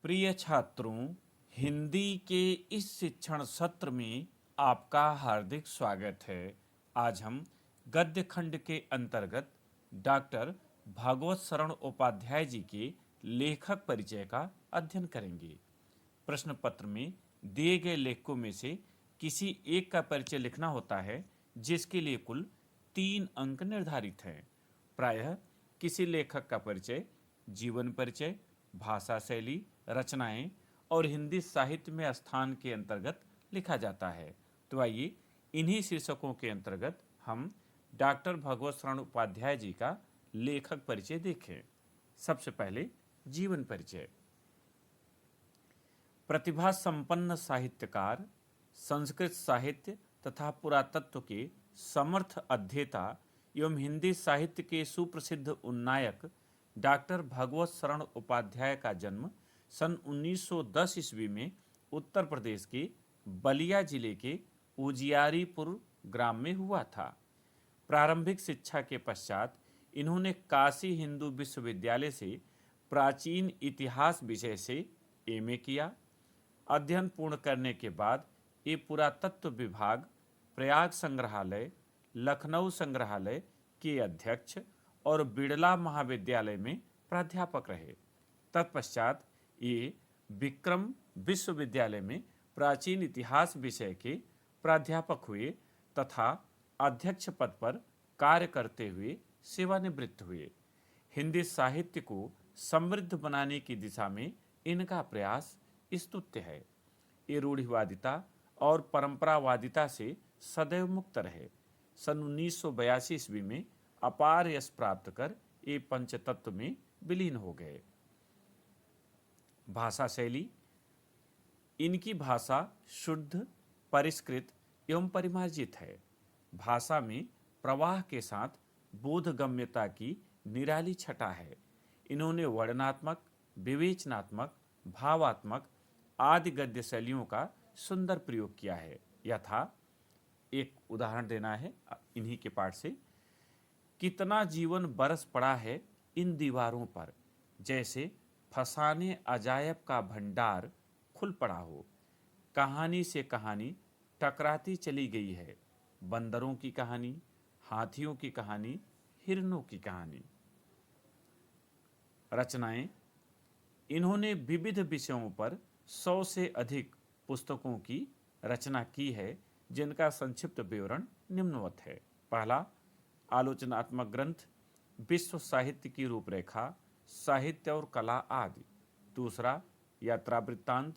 प्रिय छात्रों, हिंदी के इस शिक्षण सत्र में आपका हार्दिक स्वागत है। आज हम गद्य खंड के अंतर्गत डॉक्टर भागवत शरण उपाध्याय जी के लेखक परिचय का अध्ययन करेंगे। प्रश्न पत्र में दिए गए लेखकों में से किसी एक का परिचय लिखना होता है, जिसके लिए कुल 3 अंक निर्धारित हैं। प्रायः किसी लेखक का परिचय जीवन परिचय, भाषा शैली, रचनाएं और हिंदी साहित्य में स्थान के अंतर्गत लिखा जाता है। तो आइए इन्हीं शीर्षकों के अंतर्गत हम डॉक्टर भगवत शरण उपाध्याय जी का लेखक परिचय देखें। सबसे पहले जीवन परिचय। प्रतिभा संपन्न साहित्यकार, संस्कृत साहित्य तथा पुरातत्व के समर्थ अध्येता एवं हिंदी साहित्य के सुप्रसिद्ध उन्नायक डॉक्टर भगवत शरण उपाध्याय का जन्म सन 1910 ईस्वी में उत्तर प्रदेश के बलिया जिले के उजियारीपुर ग्राम में हुआ था। प्रारंभिक शिक्षा के पश्चात इन्होंने काशी हिंदू विश्वविद्यालय से प्राचीन इतिहास विषय से एमए किया। अध्ययन पूर्ण करने के बाद ये पुरातत्व विभाग, प्रयाग संग्रहालय, लखनऊ संग्रहालय के अध्यक्ष और बिड़ला महाविद्यालय में प्राध्यापक रहे। तत्पश्चात ये विक्रम विश्वविद्यालय में प्राचीन इतिहास विषय के प्राध्यापक हुए तथा अध्यक्ष पद पर कार्य करते हुए सेवानिवृत्त हुए। हिंदी साहित्य को समृद्ध बनाने की दिशा में इनका प्रयास स्तुत्य है। ये रूढ़िवादिता और परंपरावादिता से सदैव मुक्त रहे। सन 1982 ईस्वी में अपार यश प्राप्त कर ये पंचतत्व में विलीन हो गए। भाषा शैली। इनकी भाषा शुद्ध, परिष्कृत एवं परिमार्जित है। भाषा में प्रवाह के साथ बोधगम्यता की निराली छटा है। इन्होंने वर्णनात्मक, विवेचनात्मक, भावात्मक आदि गद्य शैलियों का सुंदर प्रयोग किया है। यथा एक उदाहरण देना है इन्हीं के पाठ से। कितना जीवन बरस पड़ा है इन दीवारों पर, जैसे फसाने अजायब का भंडार खुल पड़ा हो। कहानी से कहानी टकराती चली गई है। बंदरों की कहानी, हाथियों की कहानी, हिरणों की कहानी। रचनाएं। इन्होंने विविध विषयों पर 100 से अधिक पुस्तकों की रचना की है, जिनका संक्षिप्त विवरण निम्नवत है। पहला, आलोचनात्मक ग्रंथ विश्व साहित्य की रूपरेखा, साहित्य और कला आदि। दूसरा, यात्रा वृत्तांत,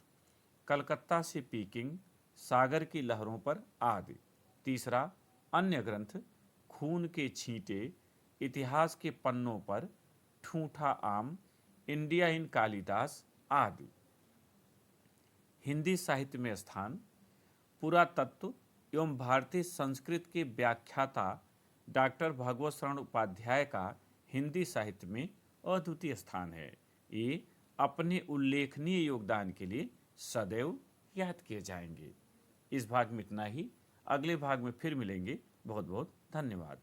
कलकत्ता से पीकिंग, सागर की लहरों पर आदि। तीसरा, अन्य ग्रंथ, खून के छींटे, इतिहास के पन्नों पर, ठूठा आम, इंडिया इन कालिदास आदि। हिंदी साहित्य में स्थान। पुरातत्व एवं भारतीय संस्कृत के व्याख्याता डॉक्टर भगवत शरण उपाध्याय का हिंदी साहित्य में अद्वितीय स्थान है। ये अपने उल्लेखनीय योगदान के लिए सदैव याद किए जाएंगे। इस भाग में इतना ही। अगले भाग में फिर मिलेंगे। बहुत बहुत धन्यवाद।